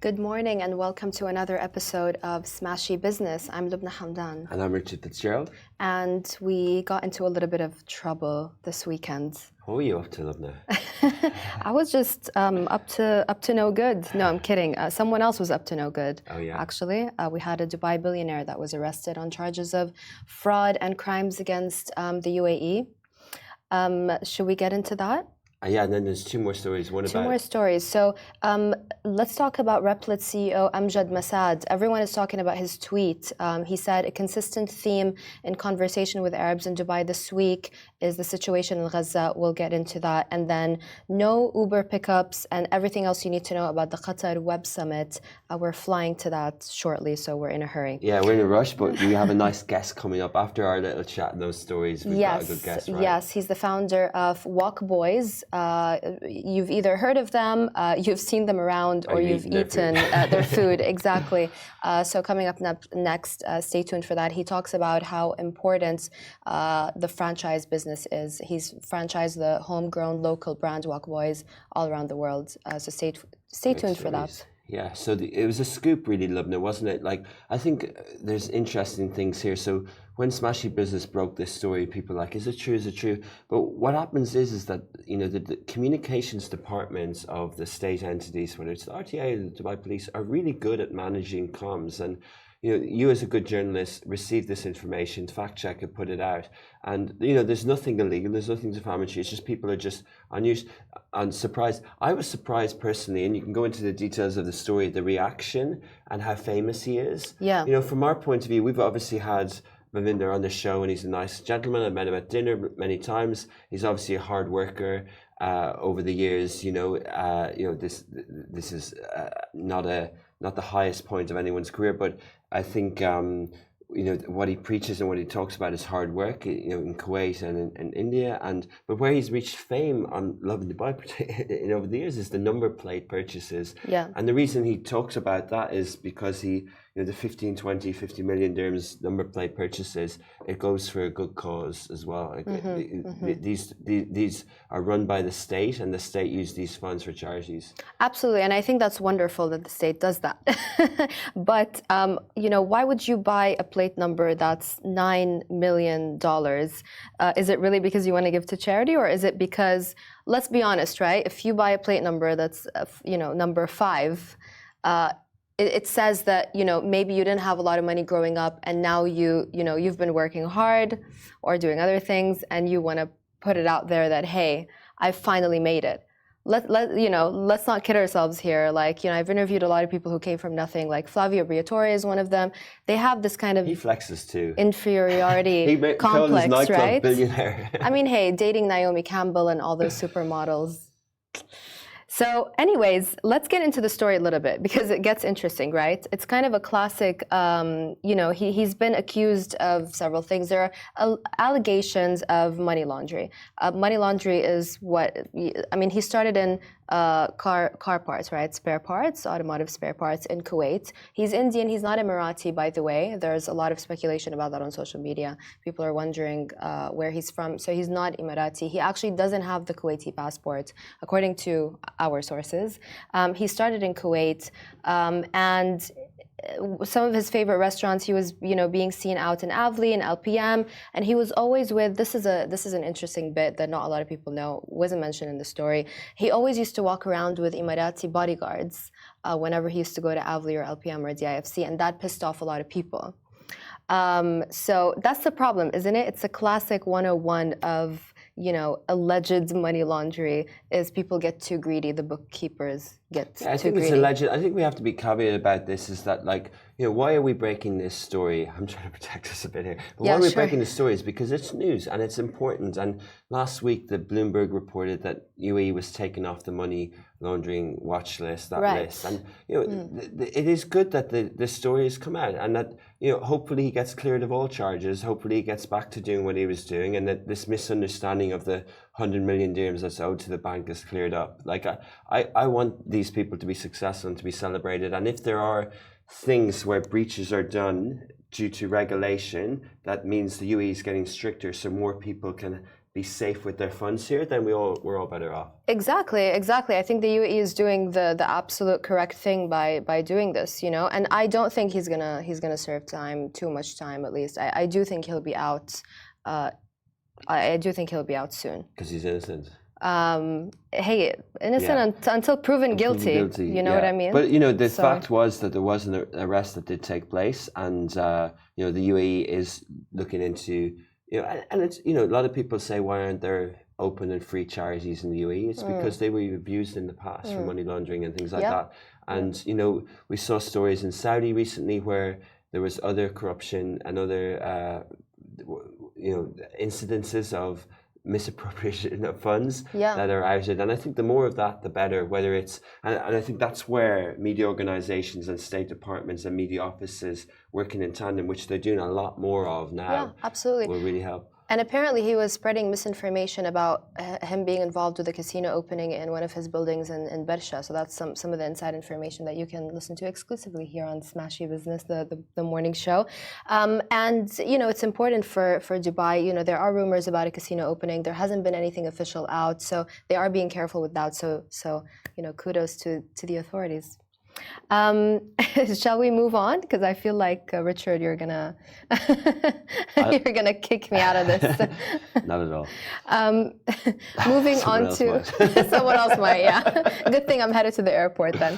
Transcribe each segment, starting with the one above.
Good morning and welcome to another episode of Smashy Business. I'm Lubna Hamdan. And I'm Richard Fitzgerald. And we got into a little bit of trouble this weekend. What were you up to, Lubna? I was just up to no good. No, I'm kidding. Someone else was up to no good. Oh, yeah. Actually, we had a Dubai billionaire that was arrested on charges of fraud and crimes against the UAE. Should we get into that? Yeah, and then there's two more stories. Two more stories. So let's talk about Replit CEO Amjad Masad. Everyone is talking about his tweet. He said a consistent theme in conversation with Arabs in Dubai this week is the situation in Gaza. We'll get into that. And then no Uber pickups and everything else you need to know about the Qatar Web Summit. We're flying to that shortly, so we're in a hurry. Yeah, we're in a rush, but we have a nice guest coming up after our little chat and those stories. We've got a good guest, right? Yes, he's the founder of Boyz. You've either heard of them, you've seen them around, or you've eaten their food. Exactly. So coming up next, stay tuned for that. He talks about how important the franchise business is. He's franchised the homegrown local brand Boyz all around the world. So stay tuned for that. Yeah, so it was a scoop really, Lubna, wasn't it? Like, I think there's interesting things here. So when Smashy Business broke this story, people were like, is it true, is it true? But what happens is that, you know, the communications departments of the state entities, whether it's the RTA or the Dubai Police, are really good at managing comms. And, you know, you as a good journalist receive this information, fact check it, put it out. And, you know, there's nothing illegal, there's nothing defamatory, it's just people are just unused and surprised. I was surprised personally, and you can go into the details of the story, the reaction and how famous he is. Yeah. You know, from our point of view, we've obviously had Mavinder on the show and he's a nice gentleman. I've met him at dinner many times. He's obviously a hard worker over the years. This is not the highest point of anyone's career, but I think you know what he preaches and what he talks about is hard work. You know, in Kuwait and in India, but where he's reached fame on Lovin Dubai over the years is the number plate purchases. Yeah. And the reason he talks about that is because he, you know, the 15, 20, 50 million dirhams number plate purchases, it goes for a good cause as well. These are run by the state, and the state use these funds for charities. Absolutely, and I think that's wonderful that the state does that. But you know, why would you buy a plate number that's $9 million? Is it really because you want to give to charity, or is it because, let's be honest, right? If you buy a plate number that's you know, number 5. It says that, you know, maybe you didn't have a lot of money growing up and now you've been working hard or doing other things and you want to put it out there that, hey, I finally made it. Let's not kid ourselves here. Like, you know, I've interviewed a lot of people who came from nothing, like Flavio Briatore is one of them. They have this kind of he flexes too. Inferiority complex, right? Billionaire. I mean, hey, dating Naomi Campbell and all those supermodels. So anyways, let's get into the story a little bit because it gets interesting, right? It's kind of a classic, you know, he's been accused of several things. There are allegations of money laundering. Money laundering is what, I mean, he started in car parts, right? Spare parts, automotive spare parts in Kuwait. He's Indian, he's not Emirati, by the way. There's a lot of speculation about that on social media. People are wondering where he's from. So he's not Emirati. He actually doesn't have the Kuwaiti passport, according to our sources. He started in Kuwait, and some of his favorite restaurants, he was, you know, being seen out in Avli and LPM, and he was always with, this is an interesting bit that not a lot of people know, wasn't mentioned in the story. He always used to walk around with Emirati bodyguards whenever he used to go to Avli or LPM or DIFC, and that pissed off a lot of people. So that's the problem, isn't it? It's a classic 101 of, you know, alleged money laundering is people get too greedy, the bookkeepers get too greedy. I think it's alleged. I think we have to be caveat about this is that, like, you know, why are we breaking this story? I'm trying to protect us a bit here. But why are we breaking this story is because it's news and it's important. And last week, the Bloomberg reported that UAE was taken off the money laundering watch list, list. And, you know, it is good that the story has come out and that, you know, hopefully he gets cleared of all charges. Hopefully he gets back to doing what he was doing and that this misunderstanding of the 100 million dirhams that's owed to the bank is cleared up. Like, I want these people to be successful and to be celebrated. And if there are things where breaches are done due to regulation, that means the UAE is getting stricter so more people can be safe with their funds here, then we're all better off. Exactly. I think the UAE is doing the absolute correct thing by doing this, you know. And I don't think he's gonna serve too much time at least. I do think he'll be out. I do think he'll be out soon. Because he's innocent. Hey, innocent until proven guilty. You know what I mean? But you know, the fact was that there was an arrest that did take place, and you know, the UAE is looking into, you know, and it's, you know, a lot of people say, why aren't there open and free charities in the UAE? It's because they were abused in the past for money laundering and things like that. And you know, we saw stories in Saudi recently where there was other corruption and other you know, incidences of misappropriation of funds that are outed, and I think the more of that, the better. Whether it's and I think that's where media organizations and state departments and media offices working in tandem, which they're doing a lot more of now, absolutely, will really help. And apparently he was spreading misinformation about him being involved with a casino opening in one of his buildings in Bersha. So that's some of the inside information that you can listen to exclusively here on Smashy Business, the morning show. And, you know, it's important for Dubai. You know, there are rumors about a casino opening. There hasn't been anything official out. So they are being careful with that. So you know, kudos to the authorities. Shall we move on? Because I feel like Richard, you're gonna you're gonna kick me out of this. Not at all. Moving on to someone else might. Yeah, good thing I'm headed to the airport then.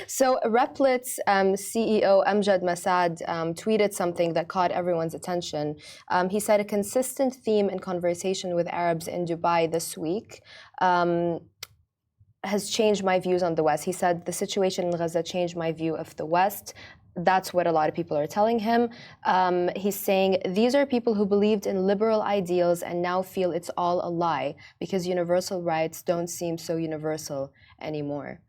So Replit's CEO Amjad Masad tweeted something that caught everyone's attention. He said a consistent theme in conversation with Arabs in Dubai this week has changed my views on the West. He said the situation in Gaza changed my view of the West. That's what a lot of people are telling him. He's saying these are people who believed in liberal ideals and now feel it's all a lie because universal rights don't seem so universal anymore.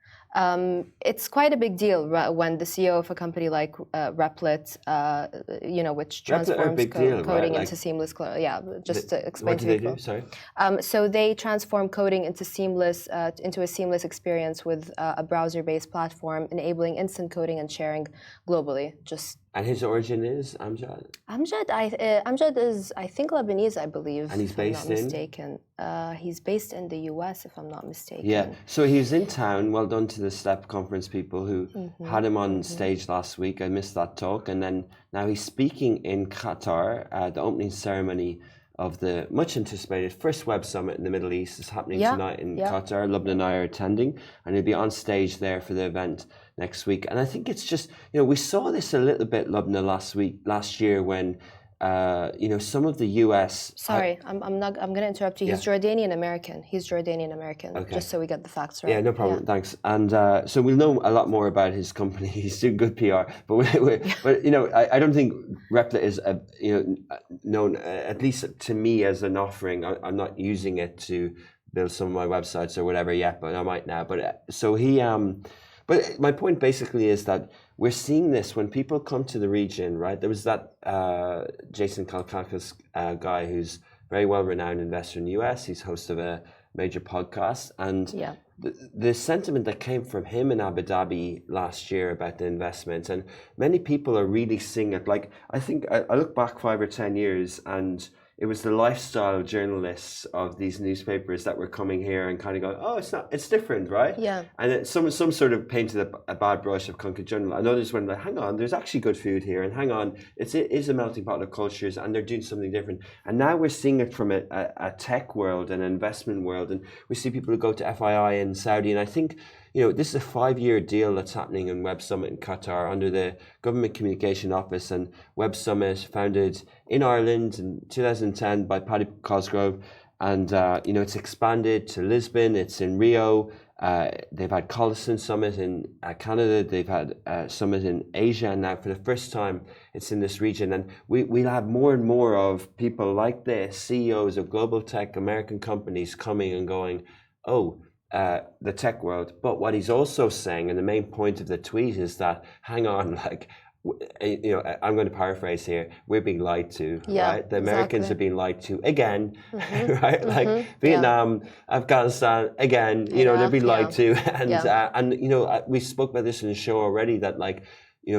It's quite a big deal when the CEO of a company like Replit, you know, which transforms coding into seamless. Just to explain to people. What do they do? Sorry. So they transform coding into a seamless experience with a browser-based platform, enabling instant coding and sharing globally. And his origin is Amjad? Amjad is, I think, Lebanese, I believe. And he's based in? Mistaken. He's based in the US, if I'm not mistaken. Yeah. So he was in town. Well done to the STEP conference people who had him on stage last week. I missed that talk. And then now he's speaking in Qatar at the opening ceremony of the much anticipated first web summit in the Middle East. Is happening tonight in Qatar. Lubna and I are attending, and he'll be on stage there for the event next week. And I think it's just, you know, we saw this a little bit, Lubna, last year when you know, some of the US. Sorry, I'm going to interrupt you. He's Jordanian American. Okay. Just so we get the facts right. Yeah, no problem. Thanks. And so we'll know a lot more about his company. He's doing good PR. But you know, I don't think Replit is you know, known, at least to me, as an offering. I'm not using it to build some of my websites or whatever yet, but I might now. But so he. But my point basically is that we're seeing this when people come to the region, right? There was that Jason Kalkakis guy who's very well-renowned investor in the US. He's host of a major podcast. And the sentiment that came from him in Abu Dhabi last year about the investment, and many people are really seeing it. Like, I think I look back 5 or 10 years, and it was the lifestyle journalists of these newspapers that were coming here and kind of going, oh, it's different, right? Yeah. And some sort of painted a bad brush of concrete journalism. And others went like, hang on, there's actually good food here, and hang on, it is a melting pot of cultures, and they're doing something different. And now we're seeing it from a tech world, an investment world, and we see people who go to FII in Saudi, and I think, you know, this is a 5-year deal that's happening in Web Summit in Qatar under the Government Communication Office, and Web Summit founded in Ireland in 2010 by Paddy Cosgrove, and you know, it's expanded to Lisbon, it's in Rio, they've had Collison Summit in Canada, they've had a summit in Asia, and now for the first time it's in this region. And we'll have more and more of people like this, CEOs of global tech American companies coming and going, oh, the tech world. But what he's also saying, and the main point of the tweet, is that, hang on, like, you know, I'm going to paraphrase here, we're being lied to, right? The Americans are being lied to again, right? Like Vietnam, Afghanistan, again, you know, they're being lied to. And, and you know, we spoke about this in the show already, that like,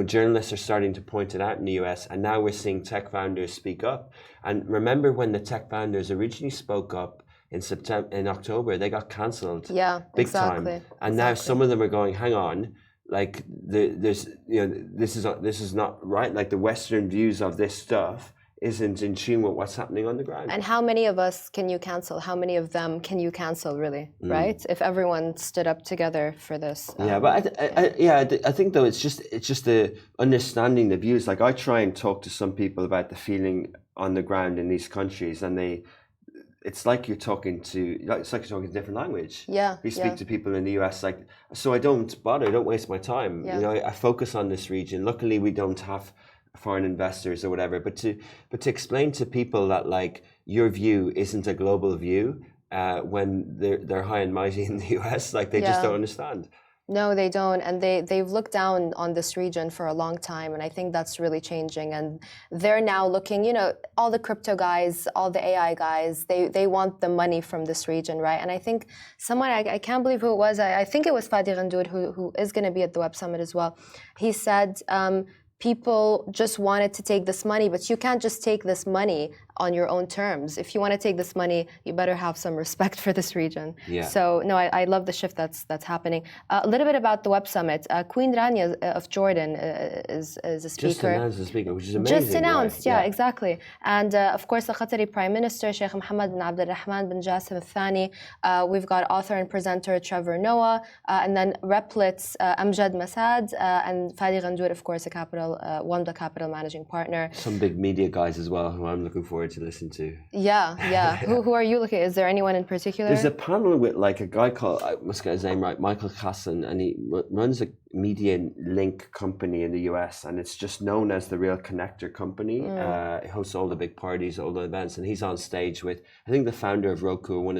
journalists are starting to point it out in the US, and now we're seeing tech founders speak up. And remember when the tech founders originally spoke up in October, they got cancelled big time. And now some of them are going, hang on, like this is not right. Like the Western views of this stuff isn't in tune with what's happening on the ground. And how many of us can you cancel? How many of them can you cancel, really, right? If everyone stood up together for this. But I think though it's just the understanding the views. Like I try and talk to some people about the feeling on the ground in these countries, and it's like you're talking a different language. You speak to people in the US, like, so I don't waste my time. I focus on this region. Luckily, we don't have foreign investors or whatever, but to explain to people that like your view isn't a global view when they're high and mighty in the US, like they just don't understand. No, they don't, and they've looked down on this region for a long time, and I think that's really changing. And they're now looking, all the crypto guys, all the AI guys, they want the money from this region, right? And I think someone, I can't believe who it was, I think it was Fadi Ghandour, who is going to be at the Web Summit as well. He said, people just wanted to take this money, but you can't just take this money on your own terms. If you want to take this money, you better have some respect for this region. So no, I love the shift that's happening. A little bit about the Web Summit. Queen Rania of Jordan is a speaker. Just announced a speaker, which is amazing. Just announced, exactly. And of course, the Qatari Prime Minister, Sheikh Mohammed bin Abdul Rahman bin Jassim Al Thani. We've got author and presenter Trevor Noah, and then Replit's Amjad Masad, and Fadi Ghandour, of course, one of the Capital managing partner. Some big media guys as well, who I'm looking forward to listen to. Who are you looking at? Is there anyone in particular? There's a panel with like a guy called, I must get his name right, Michael Kassan, and he runs a media link company in the US, and it's just known as the Real Connector Company. He hosts all the big parties, all the events, and he's on stage with, I think, the founder of Roku, or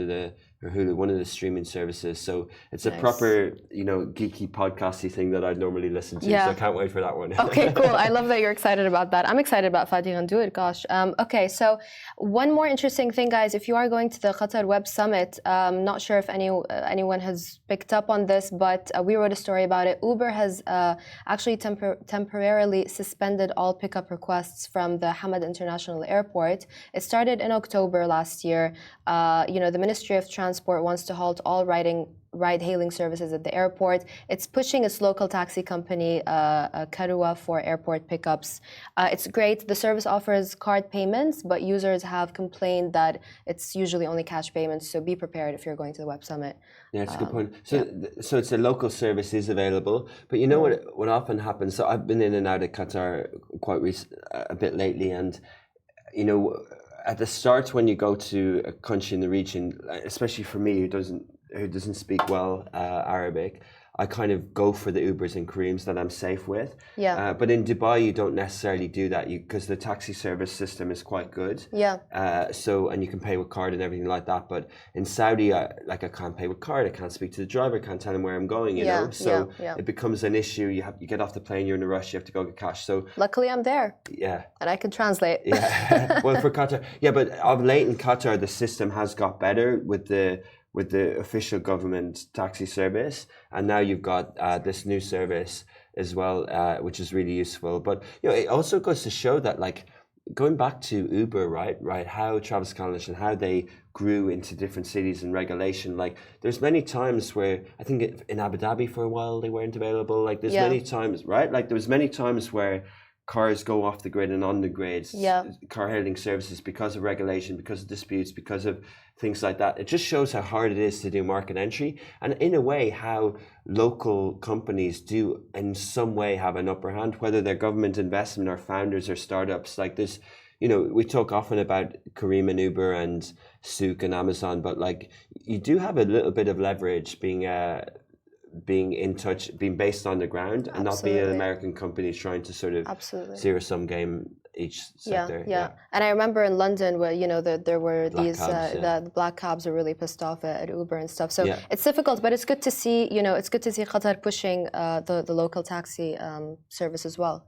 Hulu, one of the streaming services. So it's a proper, geeky podcasty thing that I'd normally listen to. So I can't wait for that one. Okay, cool. I love that you're excited about that. I'm excited about Fadi Ghandour, gosh. Okay, so one more interesting thing, guys. If you are going to the Qatar Web Summit, not sure if anyone has picked up on this, but we wrote a story about it. Uber has actually temporarily suspended all pickup requests from the Hamad International Airport. It started in October last year. The Ministry of Transport wants to halt all ride-hailing services at the airport. It's pushing its local taxi company, Karua, for airport pickups. It's great. The service offers card payments, but users have complained that it's usually only cash payments, so be prepared if you're going to the Web Summit. Yeah, that's a good point. So it's a local service is available, but what often happens, so I've been in and out of Qatar a bit lately, and at the start when you go to a country in the region, especially for me who doesn't speak well Arabic, I kind of go for the Ubers and Careems that I'm safe with. But in Dubai, you don't necessarily do that because the taxi service system is quite good. And you can pay with card and everything like that. But in Saudi, I can't pay with card. I can't speak to the driver. I can't tell him where I'm going. You know. So it becomes an issue. You get off the plane. You're in a rush. You have to go get cash. So luckily, I'm there. And I can translate. Well, for Qatar, but of late in Qatar, the system has got better with the official government taxi service, and now you've got this new service as well, which is really useful. But it also goes to show that, like, going back to Uber, right, how Travis Kalanick and how they grew into different cities and regulation. Like, there's many times where I think in Abu Dhabi for a while they weren't available. Like, there's many times, right? Like, there was many times where cars go off the grid and on the grid, car hailing services, because of regulation, because of disputes, because of things like that. It just shows how hard it is to do market entry, and in a way how local companies do in some way have an upper hand, whether they're government investment or founders or startups. Like this, we talk often about Careem and Uber and Souk and Amazon, but like you do have a little bit of leverage being in touch, being based on the ground, and not being an American company trying to sort of zero-sum game each sector. And I remember in London where there were the black cabs were really pissed off at Uber and stuff. So it's difficult, but it's good to see Qatar pushing the local taxi service as well.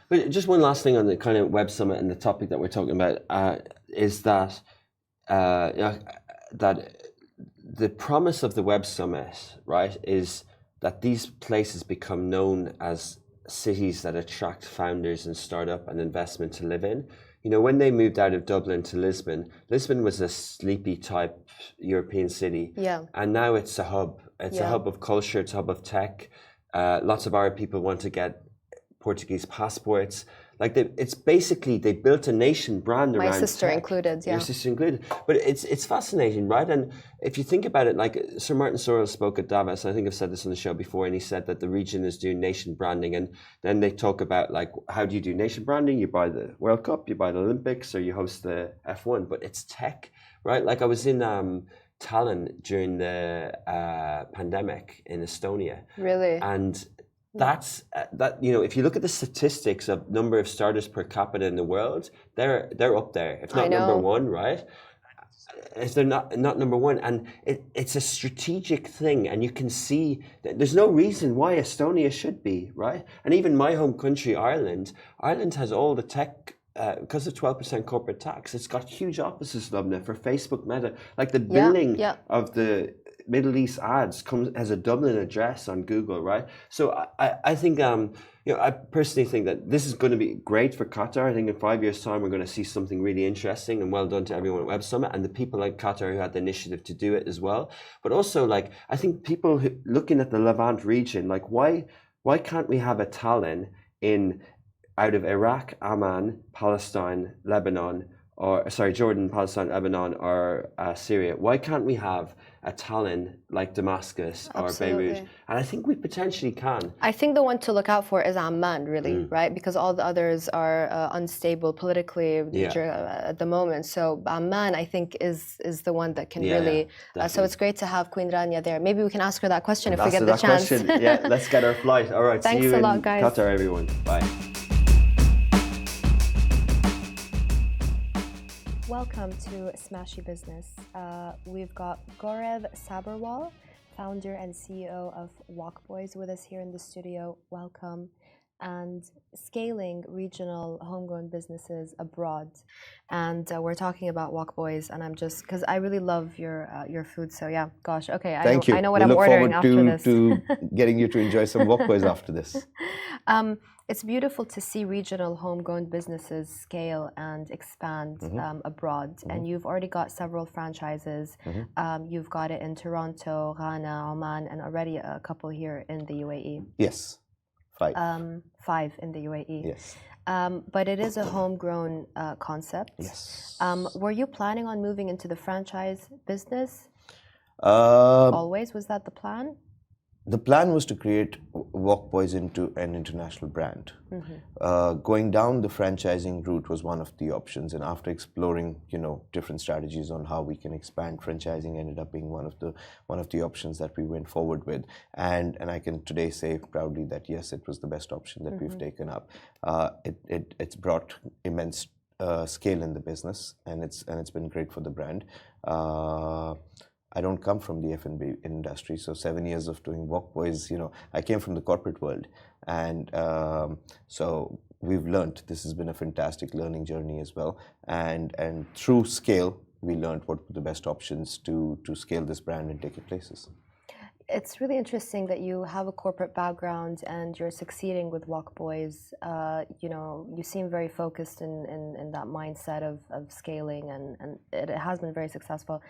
But just one last thing on the kind of Web Summit and the topic that we're talking about is that that the promise of the Web Summit, right, is that these places become known as cities that attract founders and startup and investment to live in. You know, when they moved out of Dublin to Lisbon, Lisbon was a sleepy type European city. Yeah. And now it's a hub. It's a hub of culture, it's a hub of tech. Lots of our people want to get Portuguese passports. Like it's basically they built a nation brand around my sister tech. included. Yeah, your sister included. But it's fascinating, right? And if you think about it, like Sir Martin Sorrell spoke at Davos. I think I've said this on the show before, and he said that the region is doing nation branding, and then they talk about like how do you do nation branding? You buy the World Cup, you buy the Olympics, or you host the F1. But it's tech, right? Like I was in Tallinn during the pandemic in Estonia. Really? And that's that. You know, if you look at the statistics of number of starters per capita in the world, they're up there. If not number one, right? If they're not number one, and it's a strategic thing, and you can see that there's no reason why Estonia should be, right? And even my home country, Ireland has all the tech. Because of 12% corporate tax, it's got huge offices, Lubna, for Facebook, Meta. Like the billing of the Middle East ads has a Dublin address on Google, right? So I think, you know, I personally think that this is going to be great for Qatar. I think in 5 years' time, we're going to see something really interesting, and well done to everyone at Web Summit and the people like Qatar who had the initiative to do it as well. But also, like, I think people looking at the Levant region, like, why can't we have a Tallinn out of Iraq, Amman, Palestine, Lebanon, or sorry, Jordan, Palestine, Lebanon, or Syria? Why can't we have a Tallinn like Damascus or Beirut? And I think we potentially can. I think the one to look out for is Amman, really, right? Because all the others are unstable politically at the moment. So Amman, I think, is the one that can really. So it's great to have Queen Rania there. Maybe we can ask her that question if we get the chance. Yeah, let's get our flight. All right, thanks see you a lot, in guys. Qatar, everyone. Bye. Welcome to Smashy Business. We've got Gaurav Sabharwal, founder and CEO of Boyz, with us here in the studio. Welcome. And scaling regional homegrown businesses abroad. And we're talking about Boyz, and I'm just, because I really love your food. So yeah, gosh, okay, Thank you. I know what I'm ordering after this. To getting you to enjoy some Boyz after this. It's beautiful to see regional homegrown businesses scale and expand abroad. And you've already got several franchises. You've got it in Toronto, Ghana, Oman, and already a couple here in the UAE. Yes, 5. 5 in the UAE. Yes. But it is a homegrown concept. Yes. Were you planning on moving into the franchise business? Always? Was that the plan? The plan was to create Boyz into an international brand. Going down the franchising route was one of the options, and after exploring, you know, different strategies on how we can expand, franchising ended up being one of the options that we went forward with. And I can today say proudly that yes, it was the best option that we've taken up. It's brought immense scale in the business, and it's been great for the brand. I don't come from the F&B industry, so 7 years of doing Boyz, you know, I came from the corporate world, and so we've learned. This has been a fantastic learning journey as well, and through scale, we learned what were the best options to scale this brand and take it places. It's really interesting that you have a corporate background and you're succeeding with Boyz. You know, you seem very focused in that mindset of scaling, and it has been very successful.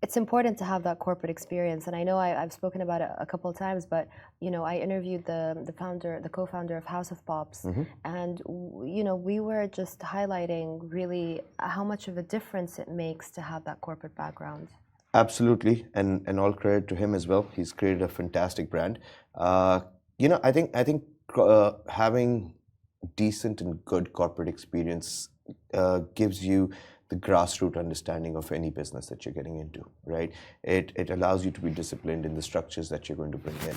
It's important to have that corporate experience, and I know I've spoken about it a couple of times, but you know, I interviewed the co-founder of House of Pops, and you know, we were just highlighting really how much of a difference it makes to have that corporate background. Absolutely, and all credit to him as well. He's created a fantastic brand. You know, I think having decent and good corporate experience gives you the grassroots understanding of any business that you're getting into, right? It allows you to be disciplined in the structures that you're going to bring in,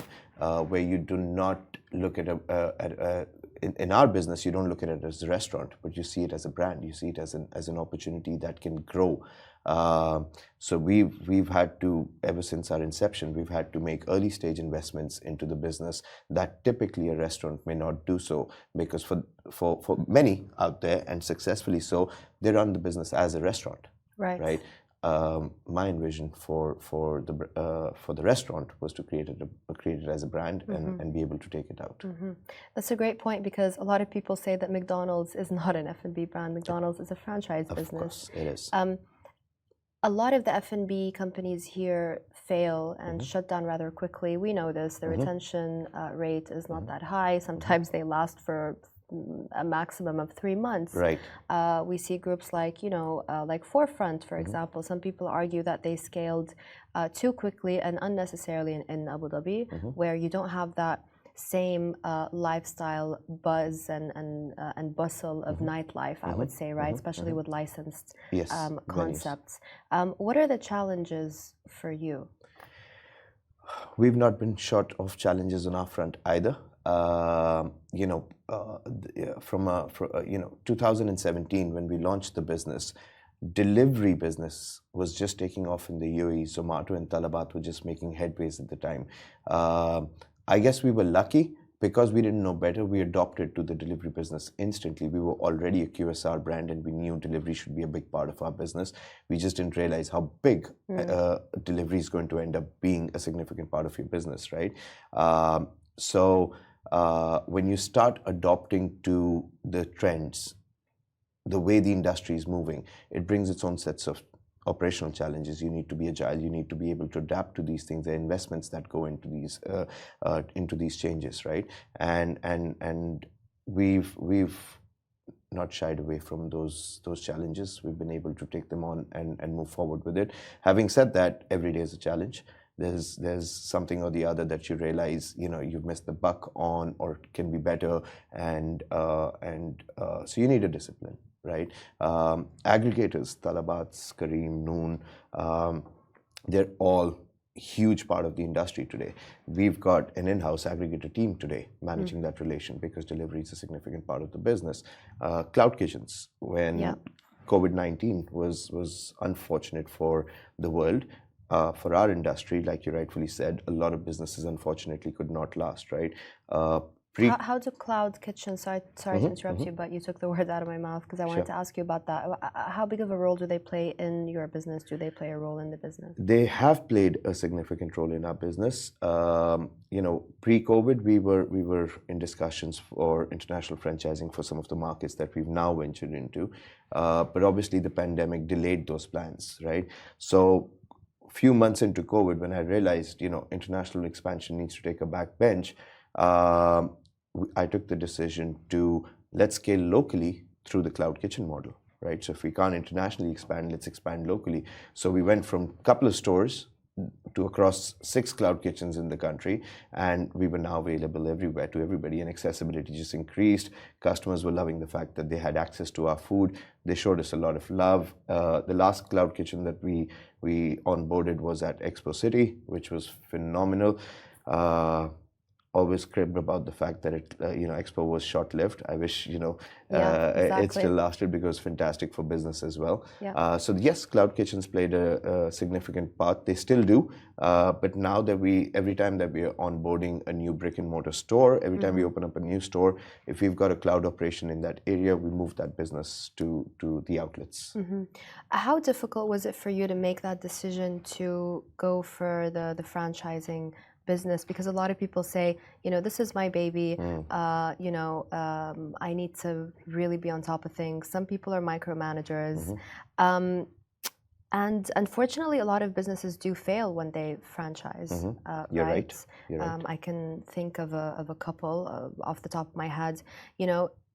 where you do not look at in our business, you don't look at it as a restaurant, but you see it as a brand. You see it as an opportunity that can grow. So we've had to, ever since our inception, we've had to make early stage investments into the business that typically a restaurant may not do so, because for many out there, and successfully so, they run the business as a restaurant. Right. Right. my vision for the restaurant was to create it as a brand and be able to take it out. That's a great point, because a lot of people say that McDonald's is not an F&B brand. McDonald's is a franchise business. Of course, it is. A lot of the F&B companies here fail and shut down rather quickly. We know this. The retention rate is not that high. Sometimes they last for a maximum of 3 months. Right. We see groups like, like Forefront, for example. Some people argue that they scaled too quickly and unnecessarily in Abu Dhabi, where you don't have that same lifestyle buzz and bustle of nightlife, I would say, right? Especially with licensed concepts. What are the challenges for you? We've not been short of challenges on our front either. From 2017, when we launched the business, delivery business was just taking off in the UAE. Zomato and Talabat were just making headways at the time. I guess we were lucky because we didn't know better. We adopted to the delivery business instantly. We were already a QSR brand and we knew delivery should be a big part of our business. We just didn't realize how big delivery is going to end up being a significant part of your business, right? When you start adopting to the trends, the way the industry is moving, it brings its own sets of operational challenges. You need to be agile. You need to be able to adapt to these things. There are investments that go into these changes, right? And we've not shied away from those challenges. We've been able to take them on and move forward with it. Having said that, every day is a challenge. There's something or the other that you realize you've missed the buck on or can be better, and so you need a discipline, right? Aggregators, Talabats, Kareem, Noon, they're all huge part of the industry today. We've got an in-house aggregator team today managing that relation because delivery is a significant part of the business. Cloud kitchens, when COVID-19 was unfortunate for the world, for our industry, like you rightfully said, a lot of businesses unfortunately could not last, right? How do cloud kitchens, sorry to interrupt you, but you took the words out of my mouth because I wanted to ask you about that. How big of a role do they play in your business? Do they play a role in the business? They have played a significant role in our business. Pre-COVID, we were in discussions for international franchising for some of the markets that we've now ventured into. But obviously the pandemic delayed those plans, right? So few months into COVID, when I realized, international expansion needs to take a back bench, I took the decision to let's scale locally through the cloud kitchen model, right? So if we can't internationally expand, let's expand locally. So we went from a couple of stores to across 6 cloud kitchens in the country, and we were now available everywhere to everybody, and accessibility just increased. Customers were loving the fact that they had access to our food. They showed us a lot of love. The last cloud kitchen that we onboarded was at Expo City, which was phenomenal. Always cribbed about the fact that Expo was short-lived. I wish it still lasted because it's fantastic for business as well. So yes, cloud kitchens played a significant part. They still do, but now that every time that we are onboarding a new brick-and-mortar store, every time we open up a new store, if we've got a cloud operation in that area, we move that business to the outlets. How difficult was it for you to make that decision to go for the franchising business? Because a lot of people say, this is my baby, I need to really be on top of things. Some people are micromanagers. And unfortunately, a lot of businesses do fail when they franchise. You're right. I can think of a couple off the top of my head.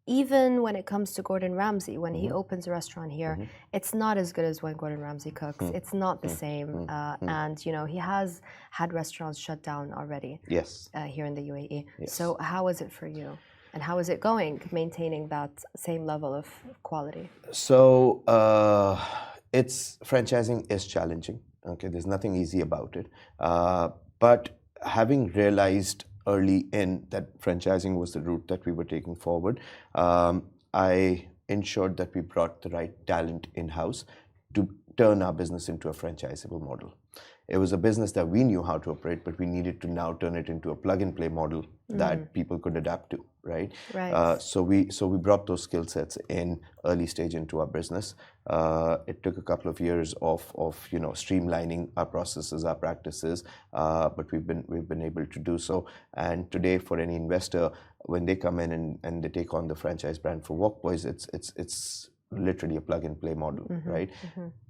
Even when it comes to Gordon Ramsay, when he opens a restaurant here, it's not as good as when Gordon Ramsay cooks. It's not the same. And, he has had restaurants shut down already here in the UAE. So how is it for you? And how is it going, maintaining that same level of quality? So franchising is challenging. Okay, there's nothing easy about it. But having realized early in that franchising was the route that we were taking forward, I ensured that we brought the right talent in-house to turn our business into a franchisable model. It was a business that we knew how to operate, but we needed to now turn it into a plug-and-play model that people could adapt to, right? Right. So we brought those skill sets in early stage into our business. It took a couple of years of streamlining our processes, our practices, but we've been able to do so. And today, for any investor, when they come in and they take on the franchise brand for Walk Boys, it's literally a plug-and-play model, right?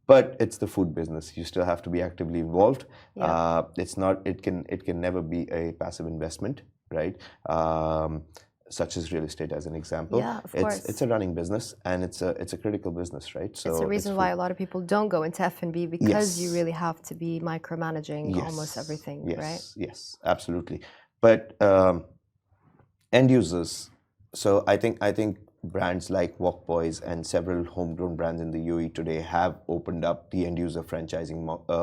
But it's the food business. You still have to be actively involved. Yeah. It's not. It can never be a passive investment, right? Such as real estate, as an example. Yeah, of course. It's a running business, and it's a critical business, right? So it's a reason why a lot of people don't go into F&B, because you really have to be micromanaging almost everything, right? Yes, absolutely. But end users. So I think brands like Walk Boys and several homegrown brands in the UAE today have opened up the end user franchising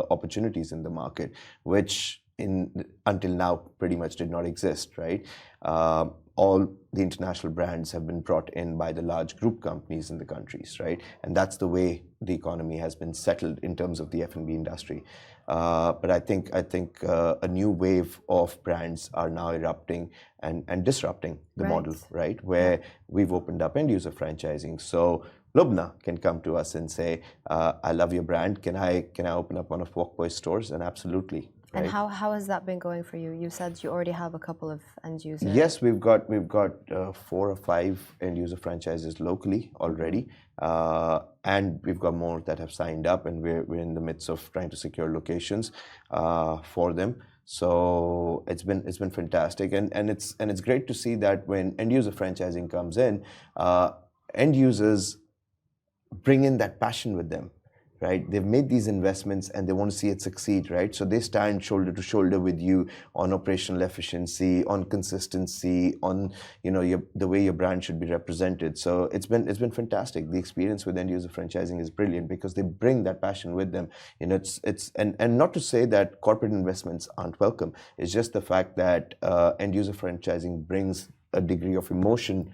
opportunities in the market, which until now pretty much did not exist, right? All the international brands have been brought in by the large group companies in the countries, right? And that's the way the economy has been settled in terms of the F&B industry. But I think a new wave of brands are now erupting and disrupting the model, right? Where we've opened up end user franchising. So Lubna can come to us and say, "I love your brand. Can I open up one of Walk Boys stores?" And absolutely. And how has that been going for you? You said you already have a couple of end users. Yes, we've got 4 or 5 end user franchises locally already, and we've got more that have signed up, and we're in the midst of trying to secure locations for them. So it's been fantastic, and it's great to see that when end user franchising comes in, end users bring in that passion with them. Right, they've made these investments and they want to see it succeed, right? So they stand shoulder to shoulder with you on operational efficiency, on consistency, on the way your brand should be represented. So it's been fantastic. The experience with end user franchising is brilliant because they bring that passion with them. And not to say that corporate investments aren't welcome. It's just the fact that end user franchising brings a degree of emotion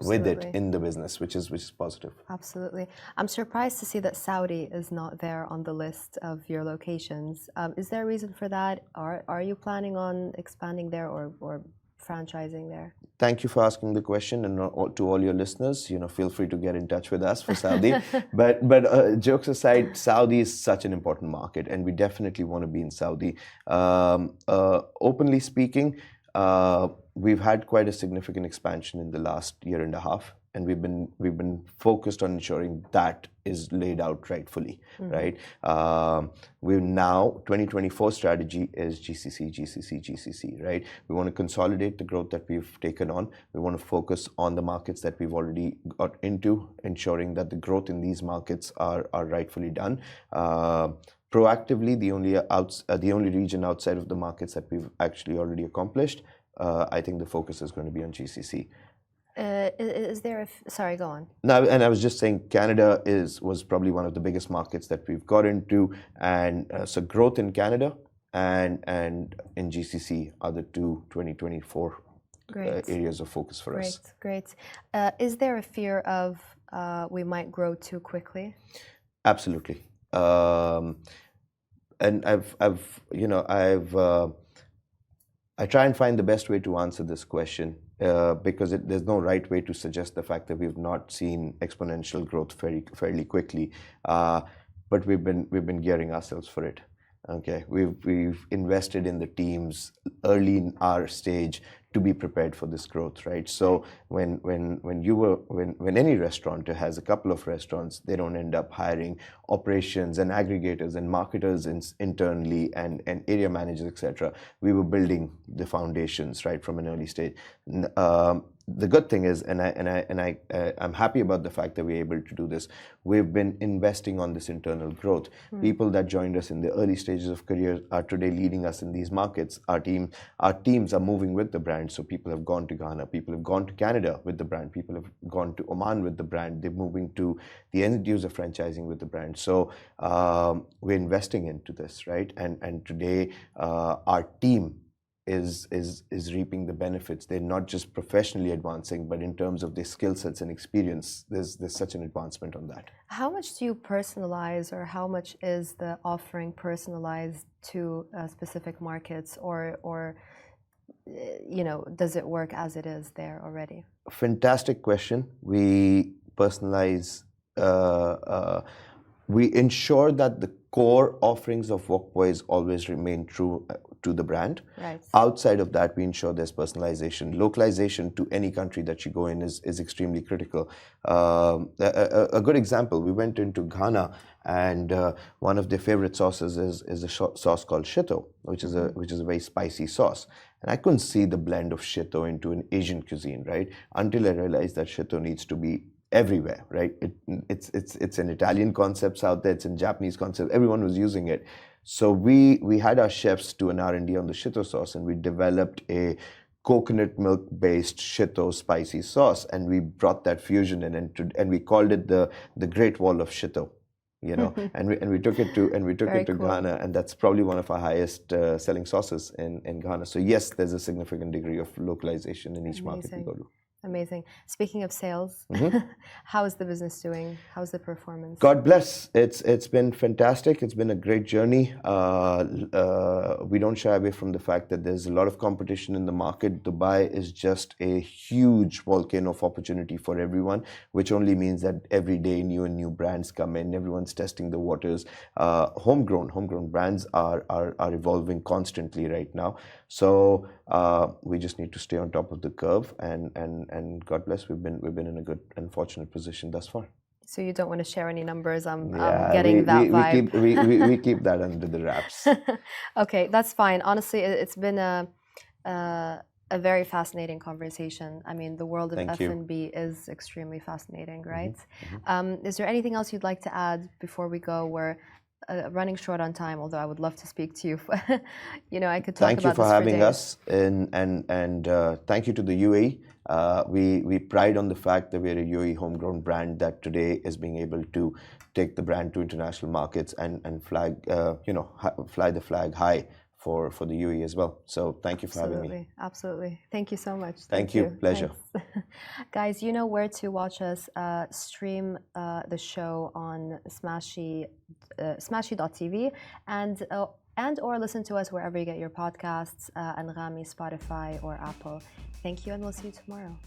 with it in the business, which is positive. Absolutely. I'm surprised to see that Saudi is not there on the list of your locations. Is there a reason for that? Are you planning on expanding there or franchising there? Thank you for asking the question, and to all your listeners, feel free to get in touch with us for Saudi. but jokes aside, Saudi is such an important market, and we definitely want to be in Saudi. Openly speaking, we've had quite a significant expansion in the last year and a half, and we've been focused on ensuring that is laid out rightfully, right? We're now 2024 strategy is GCC, right? We want to consolidate the growth that we've taken on. We want to focus on the markets that we've already got into, ensuring that the growth in these markets are rightfully done. Proactively, the only region outside of the markets that we've actually already accomplished, I think the focus is going to be on GCC. Sorry, go on. No, and I was just saying Canada was probably one of the biggest markets that we've got into, and so growth in Canada and in GCC are the 2024 areas of focus for us. Great. Is there a fear of we might grow too quickly? Absolutely. And I try and find the best way to answer this question because there's no right way to suggest the fact that we've not seen exponential growth fairly quickly, but we've been gearing ourselves for it. Okay, we've invested in the teams early in our stage to be prepared for this growth, right? So when any restaurateur has a couple of restaurants, they don't end up hiring operations and aggregators and marketers internally and area managers, etc. We were building the foundations right from an early stage. The good thing is, I'm happy about the fact that we're able to do this. We've been investing on this internal growth. People that joined us in the early stages of career are today leading us in these markets. Our teams are moving with the brand. So people have gone to Ghana, people have gone to Canada with the brand, people have gone to Oman with the brand. They're moving to the end user franchising with the brand. So we're investing into this, right? And today our team is reaping the benefits. They're not just professionally advancing, but in terms of their skill sets and experience, there's such an advancement on that. How much do you personalize, or how much is the offering personalized to specific markets, or does it work as it is there already? Fantastic question. We personalize. We ensure that the core offerings of Boyz always remain true to the brand. Right. Outside of that, we ensure there's personalization. Localization to any country that you go in is extremely critical. A good example, we went into Ghana, and one of their favorite sauces is a sauce called shito, which is a very spicy sauce. And I couldn't see the blend of shito into an Asian cuisine, right? Until I realized that shito needs to be everywhere, right? It's an Italian concepts out there, it's in Japanese concept. Everyone was using it. So we had our chefs do an R&D on the shito sauce, and we developed a coconut milk based shito spicy sauce, and we brought that fusion in, and we called it the Great Wall of Shito. And we took it to cool. Ghana, and that's probably one of our highest selling sauces in Ghana. So yes, there's a significant degree of localization in each market we go to. Amazing. Speaking of sales, how is the business doing? How's the performance? God bless. It's been fantastic. It's been a great journey. We don't shy away from the fact that there's a lot of competition in the market. Dubai is just a huge volcano of opportunity for everyone, which only means that every day new brands come in. Everyone's testing the waters. Homegrown brands are evolving constantly right now. So we just need to stay on top of the curve, and God bless, we've been in a good and fortunate position thus far. So you don't want to share any numbers? I'm getting that vibe. We keep that under the wraps. Okay, that's fine. Honestly, it's been a very fascinating conversation. I mean, the world of F&B is extremely fascinating, right? Is there anything else you'd like to add before we go? We're running short on time, although I would love to speak to you. I could talk about this for days. Thank you for having us, and thank you to the UAE. We pride on the fact that we're a UAE homegrown brand that today is being able to take the brand to international markets and fly the flag high for the UAE as well. So thank you for having me. Absolutely. Thank you so much. Thank you. Pleasure. Guys, you know where to watch us. Stream the show on smashy.tv and or listen to us wherever you get your podcasts, Anghami, Spotify, or Apple. Thank you, and we'll see you tomorrow.